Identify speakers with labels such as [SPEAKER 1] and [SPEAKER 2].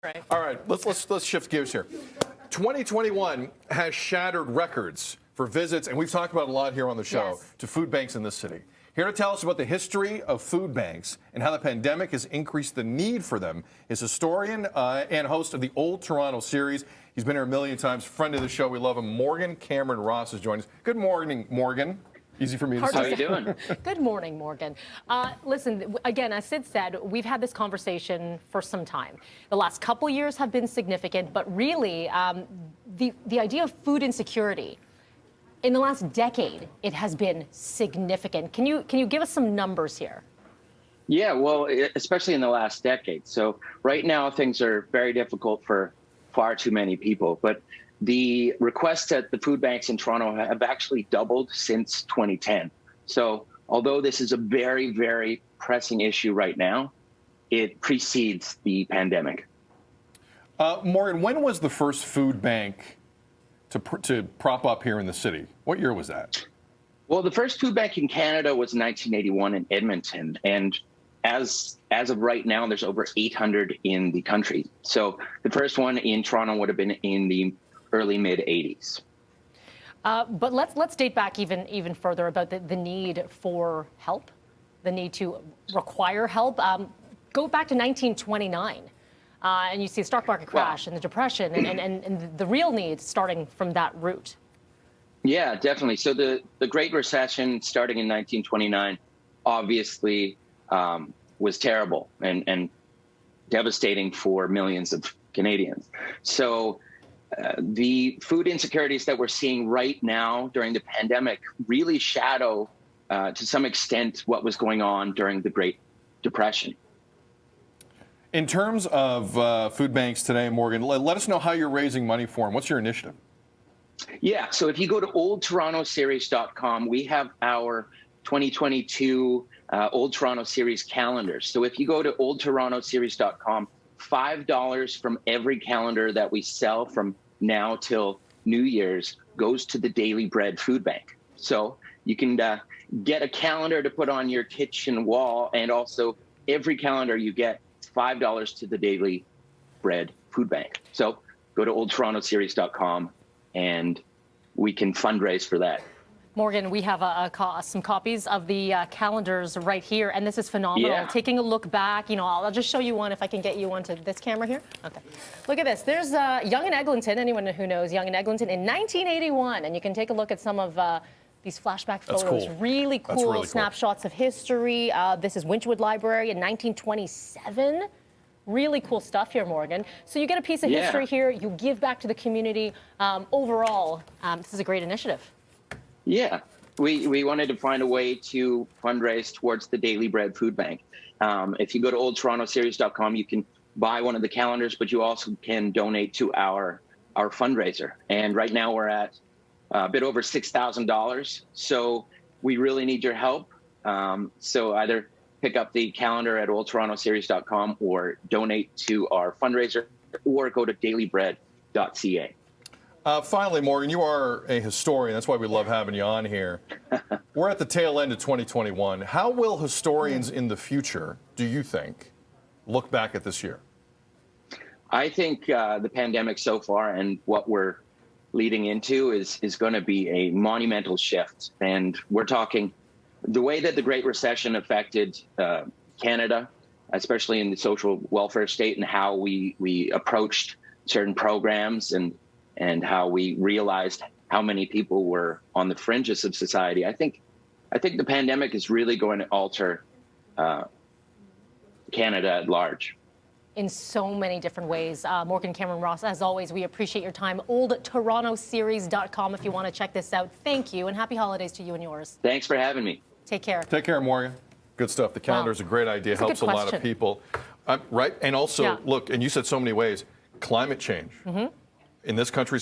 [SPEAKER 1] Right.
[SPEAKER 2] All right, let's shift gears here. 2021 has shattered records for visits, and we've talked about a lot here on the show,
[SPEAKER 1] Yes.
[SPEAKER 2] to food banks in this city. Here to tell us about the history of food banks and how the pandemic has increased the need for them is historian and host of the Old Toronto series. He's been here a million times, friend of the show. We love him. Morgan Cameron Ross has joined us. Good morning, Morgan. Easy for me to say.
[SPEAKER 3] How are you doing?
[SPEAKER 1] Good morning, Morgan. Listen, again, as Sid said, we've had this conversation for some time. The last couple years have been significant, but really, the idea of food insecurity, in the last decade, it has been significant. Can you give us some numbers here?
[SPEAKER 3] Yeah, well, especially in the last decade. So right now, things are very difficult for far too many people, but the requests at the food banks in Toronto have actually doubled since 2010. So although this is a very, very pressing issue right now, it precedes the pandemic.
[SPEAKER 2] Morgan, when was the first food bank to prop up here in the city? What year was that?
[SPEAKER 3] Well, the first food bank in Canada was 1981 in Edmonton. And as of right now, there's over 800 in the country. So the first one in Toronto would have been in the early mid-'80s.
[SPEAKER 1] But let's date back even further about the need for help, the need to require help. Go back to 1929, and you see the stock market crash and the Depression and the real need starting from that route.
[SPEAKER 3] Yeah, definitely. So the Great Recession starting in 1929 obviously was terrible and devastating for millions of Canadians. So the food insecurities that we're seeing right now during the pandemic really shadow, to some extent, what was going on during the Great Depression.
[SPEAKER 2] In terms of food banks today, Morgan, let us know how you're raising money for them. What's your initiative?
[SPEAKER 3] Yeah, so if you go to oldtorontoseries.com, we have our 2022 Old Toronto Series calendars. So if you go to oldtorontoseries.com, $5 from every calendar that we sell from now till New Year's goes to the Daily Bread Food Bank. So you can get a calendar to put on your kitchen wall, and also every calendar you get $5 to the Daily Bread Food Bank. So go to oldtorontoseries.com and we can fundraise for that.
[SPEAKER 1] Morgan, we have some copies of the calendars right here, and this is phenomenal.
[SPEAKER 3] Yeah.
[SPEAKER 1] Taking a look back, I'll just show you one if I can get you onto this camera here. Okay. Look at this. There's Yonge and Eglinton, anyone who knows Yonge and Eglinton, in 1981, and you can take a look at some of these flashback photos.
[SPEAKER 2] That's cool.
[SPEAKER 1] Really cool snapshots of history. This is Winchwood Library in 1927. Really cool stuff here, Morgan. So you get a piece of history here. You give back to the community. Overall, this is a great initiative.
[SPEAKER 3] Yeah, we wanted to find a way to fundraise towards the Daily Bread Food Bank. If you go to oldtorontoseries.com, you can buy one of the calendars, but you also can donate to our fundraiser. And right now we're at a bit over $6,000. So we really need your help. So either pick up the calendar at oldtorontoseries.com or donate to our fundraiser, or go to dailybread.ca.
[SPEAKER 2] Finally, Morgan, you are a historian. That's why we love having you on here. We're at the tail end of 2021. How will historians in the future, do you think, look back at this year?
[SPEAKER 3] I think the pandemic so far and what we're leading into is going to be a monumental shift. And we're talking the way that the Great Recession affected Canada, especially in the social welfare state, and how we approached certain programs and how we realized how many people were on the fringes of society. I think the pandemic is really going to alter Canada at large.
[SPEAKER 1] In so many different ways. Morgan Cameron Ross, as always, we appreciate your time. oldtorontoseries.com if you want to check this out. Thank you, and happy holidays to you and yours.
[SPEAKER 3] Thanks for having me.
[SPEAKER 1] Take care.
[SPEAKER 2] Take care, Morgan. Good stuff. The calendar is a great idea.
[SPEAKER 1] That's a
[SPEAKER 2] helps
[SPEAKER 1] good
[SPEAKER 2] a lot of people. Right? And also, look, and you said so many ways, climate change in this country